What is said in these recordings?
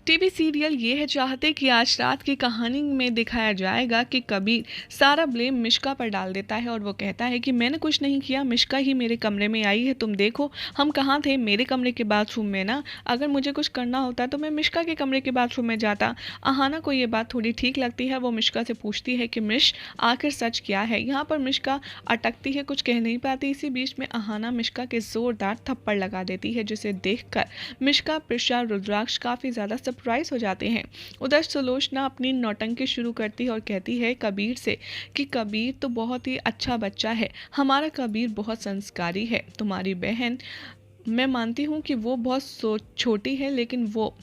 TV serial ये है चाहते कि आज रात की कहानी में दिखाया जाएगा कि कबीर सारा ब्लेम मिश्का पर डाल देता है और वो कहता है कि मैंने कुछ नहीं किया, मिश्का ही मेरे कमरे में आई है, तुम देखो हम कहाँ थे, मेरे कमरे के बाथरूम में ना। अगर मुझे कुछ करना होता तो मैं मिश्का के कमरे के बाथरूम में जाता। अहाना को ये बात थोड़ी ठीक लगती है। वो मिश्का से पूछती है कि मिश आखिर सच क्या है। यहाँ पर मिश्का अटकती है, कुछ कह नहीं पाती। इसी बीच में अहाना मिश्का के जोरदार थप्पड़ लगा देती है, जिसे देखकर मिश्का, प्रिशा, रुद्राक्ष काफी ज्यादा सरप्राइज हो जाते हैं। उधर सुलोचना अपनी नौटंकी शुरू करती है और कहती है कबीर से कि कबीर तो बहुत ही अच्छा बच्चा है, हमारा कबीर बहुत संस्कारी है। तुम्हारी बहन, मैं मानती हूँ कि वो बहुत छोटी है, लेकिन वो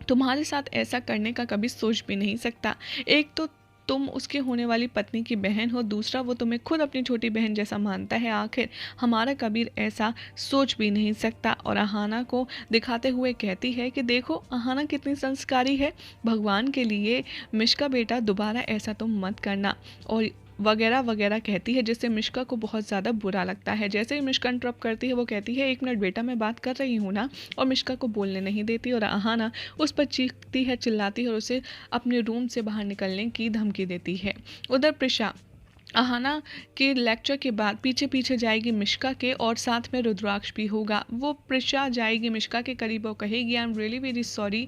तुम्हारे साथ ऐसा करने का कभी सोच भी नहीं सकता। एक तो तुम उसकी होने वाली पत्नी की बहन हो, दूसरा वो तुम्हें खुद अपनी छोटी बहन जैसा मानता है। आखिर हमारा कबीर ऐसा सोच भी नहीं सकता। और अहाना को दिखाते हुए कहती है कि देखो अहाना कितनी संस्कारी है, भगवान के लिए मिश्का बेटा दोबारा ऐसा तुम मत करना, और वगैरह वगैरह कहती है, जिससे मिश्का को बहुत ज़्यादा बुरा लगता है। जैसे ही मिश्का इंटरप्ट करती है वो कहती है 1 मिनट बेटा, मैं बात कर रही हूँ ना, और मिश्का को बोलने नहीं देती। और अहाना उस पर चीखती है, चिल्लाती है और उसे अपने रूम से बाहर निकलने की धमकी देती है। उधर प्रिशा अहाना के लेक्चर के बाद पीछे पीछे जाएगी मिश्का के, और साथ में रुद्राक्ष भी होगा। वो प्रिशा जाएगी मिश्का के करीब और कहेगी I am really very sorry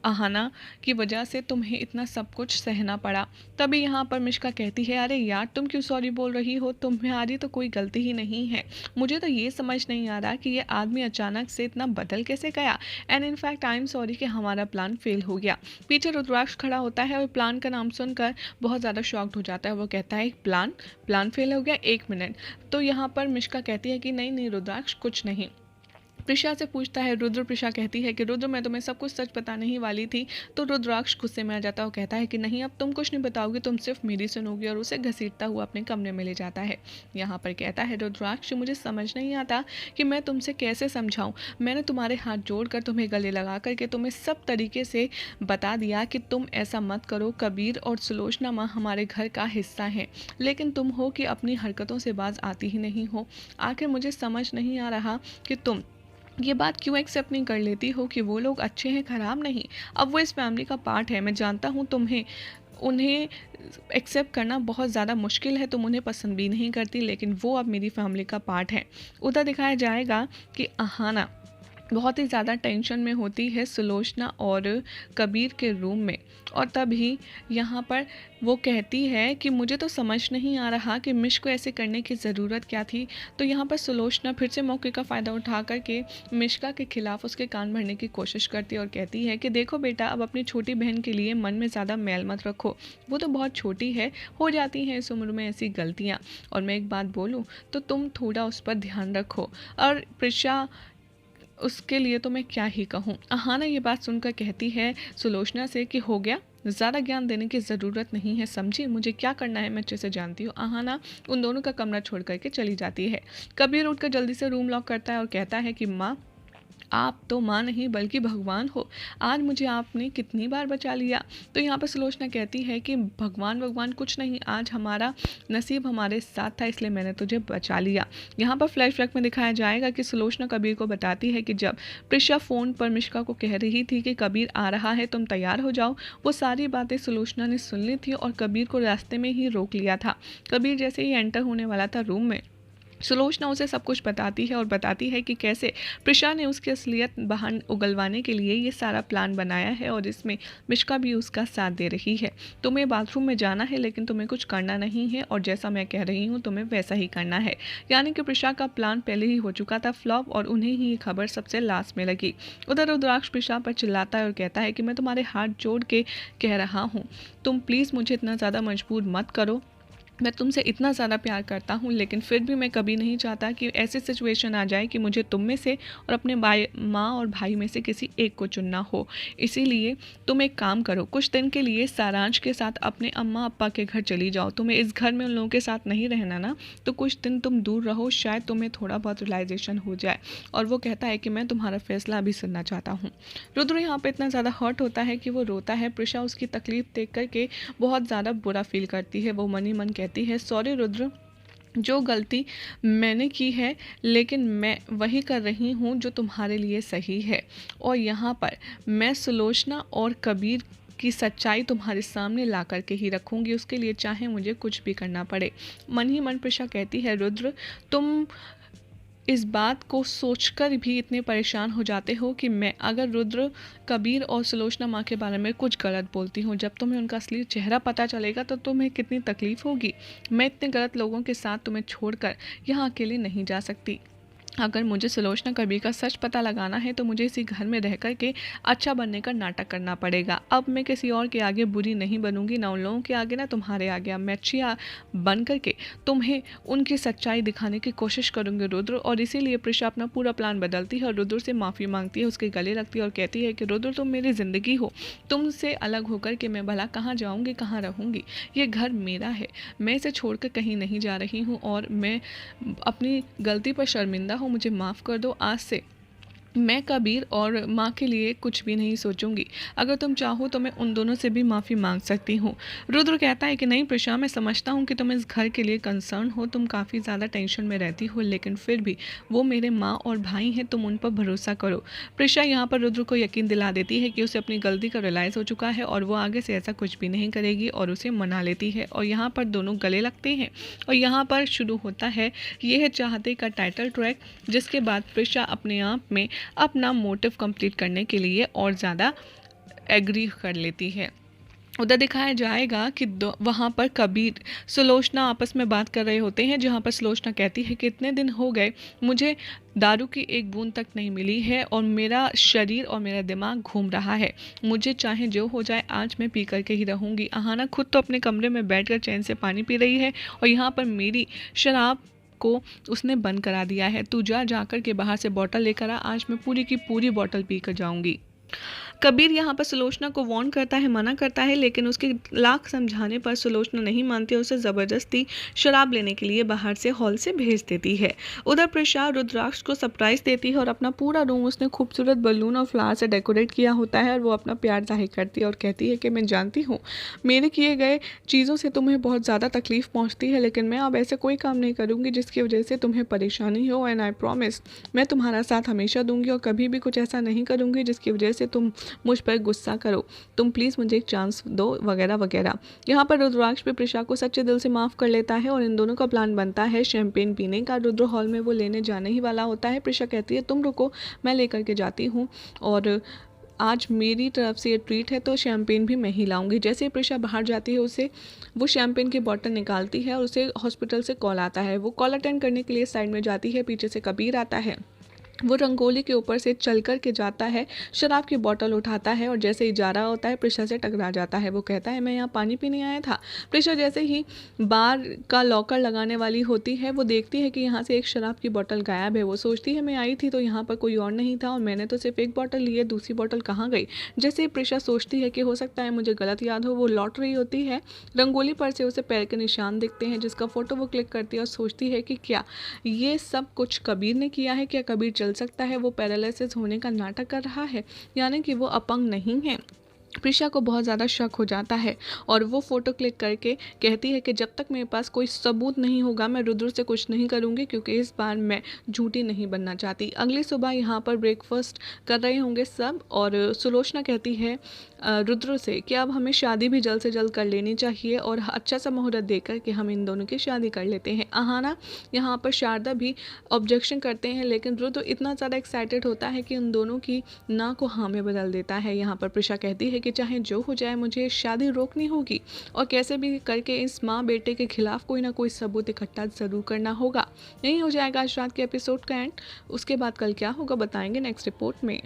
Ahana, की वजह से तुम्हें इतना सब कुछ सहना पड़ा। तभी यहाँ पर मिश्का कहती है अरे यार तुम क्यों सॉरी बोल रही हो, तुम्हारी तो कोई गलती ही नहीं है। मुझे तो ये समझ नहीं आ रहा कि ये आदमी अचानक से इतना बदल कैसे गया। And in fact I am sorry कि हमारा प्लान फेल हो गया। पीछे रुद्राक्ष खड़ा होता है और प्लान का नाम सुनकर बहुत ज़्यादा शॉक्ड हो जाता है। वो कहता है प्लान फेल हो गया, 1 मिनट। तो यहाँ पर मिश्का कहती है कि नहीं नहीं रुद्राक्ष, कुछ नहीं। प्रिशा से पूछता है रुद्र। प्रिशा कहती है कि रुद्र मैं तुम्हें सब कुछ सच बताने ही वाली थी। तो रुद्राक्ष गुस्से में आ जाता है और कहता है कि नहीं अब तुम कुछ नहीं बताओगी, तुम सिर्फ मेरी सुनोगी, और उसे घसीटता हुआ अपने कमरे में ले जाता है। यहाँ पर कहता है रुद्राक्ष मुझे समझ नहीं आता कि मैं तुमसे कैसे समझाऊं। मैंने तुम्हारे हाथ जोड़कर तुम्हें गले लगा करके तुम्हें सब तरीके से बता दिया कि तुम ऐसा मत करो। कबीर और सुलोचना माँ हमारे घर का हिस्सा हैं, लेकिन तुम हो कि अपनी हरकतों से बाज आती ही नहीं हो। आखिर मुझे समझ नहीं आ रहा कि तुम ये बात क्यों एक्सेप्ट नहीं कर लेती हो कि वो लोग अच्छे हैं, खराब नहीं। अब वो इस फैमिली का पार्ट है। मैं जानता हूँ तुम्हें उन्हें एक्सेप्ट करना बहुत ज़्यादा मुश्किल है, तुम उन्हें पसंद भी नहीं करती, लेकिन वो अब मेरी फैमिली का पार्ट है। उधर दिखाया जाएगा कि अहाना बहुत ही ज़्यादा टेंशन में होती है सुलोचना और कबीर के रूम में, और तभी यहाँ पर वो कहती है कि मुझे तो समझ नहीं आ रहा कि मिश को ऐसे करने की ज़रूरत क्या थी। तो यहाँ पर सुलोचना फिर से मौके का फ़ायदा उठा करके मिश्का के खिलाफ उसके कान भरने की कोशिश करती है और कहती है कि देखो बेटा, अब अपनी छोटी बहन के लिए मन में ज़्यादा मैल मत रखो, वो तो बहुत छोटी है, हो जाती हैं इस उम्र में ऐसी गलतियाँ। और मैं एक बात बोलूँ तो तुम थोड़ा उस पर ध्यान रखो। और प्रिशा, उसके लिए तो मैं क्या ही कहूँ। अहाना ये बात सुनकर कहती है सुलोचना से कि हो गया, ज़्यादा ज्ञान देने की ज़रूरत नहीं है, समझी, मुझे क्या करना है मैं अच्छे से जानती हूँ। अहाना उन दोनों का कमरा छोड़ करके चली जाती है। कबीर उठकर जल्दी से रूम लॉक करता है और कहता है कि माँ, आप तो माँ नहीं बल्कि भगवान हो, आज मुझे आपने कितनी बार बचा लिया। तो यहाँ पर सुलोचना कहती है कि भगवान भगवान कुछ नहीं, आज हमारा नसीब हमारे साथ था, इसलिए मैंने तुझे बचा लिया। यहाँ पर फ्लैशबैक में दिखाया जाएगा कि सुलोचना कबीर को बताती है कि जब प्रिशा फ़ोन पर मिश्का को कह रही थी कि कबीर आ रहा है, तुम तैयार हो जाओ, वो सारी बातें सुलोचना ने सुन ली थी और कबीर को रास्ते में ही रोक लिया था। कबीर जैसे ही एंटर होने वाला था रूम में, सुलोचना उसे सब कुछ बताती है और बताती है कि कैसे प्रिशा ने उसकी असलियत बाहर उगलवाने के लिए ये सारा प्लान बनाया है, और इसमें मिश्का भी उसका साथ दे रही है। तुम्हें बाथरूम में जाना है, लेकिन तुम्हें कुछ करना नहीं है, और जैसा मैं कह रही हूँ तुम्हें वैसा ही करना है। यानी कि प्रिशा का प्लान पहले ही हो चुका था फ्लॉप, और उन्हें ही ये खबर सबसे लास्ट में लगी। उधर रुद्राक्ष प्रिशा पर चिल्लाता है और कहता है कि मैं तुम्हारे हाथ जोड़ के कह रहा हूँ, तुम प्लीज़ मुझे इतना ज़्यादा मजबूर मत करो। मैं तुमसे इतना ज़्यादा प्यार करता हूँ, लेकिन फिर भी मैं कभी नहीं चाहता कि ऐसी सिचुएशन आ जाए कि मुझे तुम में से और अपने माँ और भाई में से किसी एक को चुनना हो। इसीलिए तुम एक काम करो, कुछ दिन के लिए सारांश के साथ अपने अम्मा अप्पा के घर चली जाओ। तुम्हें इस घर में उन लोगों के साथ नहीं रहना ना, तो कुछ दिन तुम दूर रहो, शायद तुम्हें थोड़ा बहुत रियलाइजेशन हो जाए। और वो कहता है कि मैं तुम्हारा फैसला अभी सुनना चाहता हूँ। रुद्र यहाँ पर इतना ज़्यादा हर्ट होता है कि वो रोता है। प्रिशा उसकी तकलीफ देख करके बहुत ज़्यादा बुरा फील करती है। वो मन ही मन कहती है सॉरी रुद्र, जो गलती मैंने की है, लेकिन मैं वही कर रही हूँ जो तुम्हारे लिए सही है। और यहाँ पर मैं सुलोचना और कबीर की सच्चाई तुम्हारे सामने ला कर के ही रखूँगी, उसके लिए चाहे मुझे कुछ भी करना पड़े। मन ही मन प्रिशा कहती है, रुद्र तुम इस बात को सोचकर भी इतने परेशान हो जाते हो कि मैं अगर रुद्र, कबीर और सुलोचना माँ के बारे में कुछ गलत बोलती हूँ, जब तुम्हें उनका असली चेहरा पता चलेगा तो तुम्हें कितनी तकलीफ़ होगी। मैं इतने गलत लोगों के साथ तुम्हें छोड़कर यहाँ अकेले नहीं जा सकती। अगर मुझे सुलोचना कबीर का सच पता लगाना है तो मुझे इसी घर में रह कर के अच्छा बनने का नाटक करना पड़ेगा। अब मैं किसी और के आगे बुरी नहीं बनूंगी, ना उन लोगों के आगे ना तुम्हारे आगे। अब मैं अच्छी बन कर के तुम्हें उनकी सच्चाई दिखाने की कोशिश करूंगी रुद्र। और इसीलिए प्रिशा अपना पूरा प्लान बदलती है और रुद्र से माफ़ी मांगती है, उसके गले लगती है और कहती है कि रुद्र तुम मेरी ज़िंदगी हो, तुमसे अलग होकर के मैं भला कहाँ जाऊँगी, कहाँ रहूँगी। ये घर मेरा है, मैं इसे छोड़कर कहीं नहीं जा रही हूँ और मैं अपनी गलती पर शर्मिंदा हूँ। मुझे माफ़ कर दो। आज से मैं कबीर और माँ के लिए कुछ भी नहीं सोचूंगी। अगर तुम चाहो तो मैं उन दोनों से भी माफ़ी मांग सकती हूँ। रुद्र कहता है कि नहीं प्रिशा, मैं समझता हूँ कि तुम इस घर के लिए कंसर्न हो, तुम काफ़ी ज़्यादा टेंशन में रहती हो, लेकिन फिर भी वो मेरे माँ और भाई हैं, तुम उन पर भरोसा करो। प्रिशा यहाँ पर रुद्र को यकीन दिला देती है कि उसे अपनी गलती का रियलाइज़ हो चुका है और वो आगे से ऐसा कुछ भी नहीं करेगी और उसे मना लेती है। और यहाँ पर दोनों गले लगते हैं और यहाँ पर शुरू होता है ये है चाहते का टाइटल ट्रैक, जिसके बाद प्रिशा अपने आप में अपना मोटिव कंप्लीट करने के लिए और ज़्यादा एग्री कर लेती है। उधर दिखाया जाएगा कि वहाँ पर कबीर सुलोचना आपस में बात कर रहे होते हैं, जहाँ पर सुलोचना कहती है कि इतने दिन हो गए मुझे दारू की एक बूंद तक नहीं मिली है और मेरा शरीर और मेरा दिमाग घूम रहा है। मुझे चाहे जो हो जाए आज मैं पी करके ही रहूँगी। अहाना खुद तो अपने कमरे में बैठकर चैन से पानी पी रही है और यहाँ पर मेरी शराब को उसने बंद करा दिया है। तू जाकर के बाहर से बॉटल लेकर आ, आज मैं पूरी की पूरी बॉटल पी कर जाऊंगी। कबीर यहाँ पर सुलोचना को वार्न करता है, मना करता है, लेकिन उसके लाख समझाने पर सुलोचना नहीं मानती, उसे ज़बरदस्ती शराब लेने के लिए बाहर से हॉल से भेज देती है। उधर प्रसाद रुद्राक्ष को सरप्राइज देती है और अपना पूरा रूम उसने खूबसूरत बलून और फ्लावर से डेकोरेट किया होता है और वो अपना प्यार जाहिर करती है और कहती है कि मैं जानती हूँ मेरे किए गए चीज़ों से तुम्हें बहुत ज़्यादा तकलीफ पहुँचती है, लेकिन मैं अब ऐसे कोई काम नहीं करूँगी जिसकी वजह से तुम्हें परेशानी हो। एंड आई प्रॉमिस मैं तुम्हारा साथ हमेशा दूंगी और कभी भी कुछ ऐसा नहीं करूँगी जिसकी वजह से तुम मुझ पर गुस्सा करो। तुम प्लीज़ मुझे एक चांस दो, वगैरह वगैरह। यहाँ पर रुद्राक्ष भी प्रिशा को सच्चे दिल से माफ़ कर लेता है और इन दोनों का प्लान बनता है शैंपेन पीने का। रुद्र हॉल में वो लेने जाने ही वाला होता है। प्रिशा कहती है तुम रुको, मैं लेकर के जाती हूँ और आज मेरी तरफ से ये ट्रीट है तो शैम्पेन भी मैं ही लाऊंगी। जैसे ही प्रिशा बाहर जाती है उसे वो शैम्पेन की बोतल निकालती है और उसे हॉस्पिटल से कॉल आता है। वो कॉल अटेंड करने के लिए साइड में जाती है, पीछे से कबीर आता है। वो रंगोली के ऊपर से चल कर के जाता है, शराब की बोतल उठाता है और जैसे ही जा रहा होता है प्रिशा से टकरा जाता है। वो कहता है मैं यहाँ पानी पीने आया था। प्रिशा जैसे ही बार का लॉकर लगाने वाली होती है वो देखती है कि यहाँ से एक शराब की बोतल गायब है। वो सोचती है मैं आई थी तो यहाँ पर कोई और नहीं था और मैंने तो सिर्फ एक बोतल ली है, दूसरी बोतल कहाँ गई। जैसे ही प्रिशा सोचती है कि हो सकता है मुझे गलत याद हो, वो लौट रही होती है, रंगोली पर से उसे पैर के निशान दिखते हैं जिसका फ़ोटो वो क्लिक करती है और सोचती है कि क्या ये सब कुछ कबीर ने किया है। क्या कबीर चल सकता है? वो पैरालिसिस होने का नाटक कर रहा है, यानी कि वो अपंग नहीं है। प्रिशा को बहुत ज़्यादा शक हो जाता है और वो फ़ोटो क्लिक करके कहती है कि जब तक मेरे पास कोई सबूत नहीं होगा मैं रुद्र से कुछ नहीं करूँगी, क्योंकि इस बार मैं झूठी नहीं बनना चाहती। अगली सुबह यहाँ पर ब्रेकफास्ट कर रहे होंगे सब और सुलोचना कहती है रुद्र से कि अब हमें शादी भी जल्द से जल्द कर लेनी चाहिए और अच्छा सा मुहूर्त देकर कि हम इन दोनों की शादी कर लेते हैं। अहाना यहाँ पर शारदा भी ऑब्जेक्शन करते हैं, लेकिन रुद्र इतना ज़्यादा एक्साइटेड होता है कि उन दोनों की ना को हाँ में बदल देता है। यहाँ पर प्रिशा कहती है कि चाहे जो हो जाए मुझे शादी रोकनी होगी और कैसे भी करके इस माँ बेटे के खिलाफ कोई ना कोई सबूत इकट्ठा ज़रूर करना होगा। यही हो जाएगा आज रात के एपिसोड का एंड। उसके बाद कल क्या होगा बताएंगे नेक्स्ट रिपोर्ट में।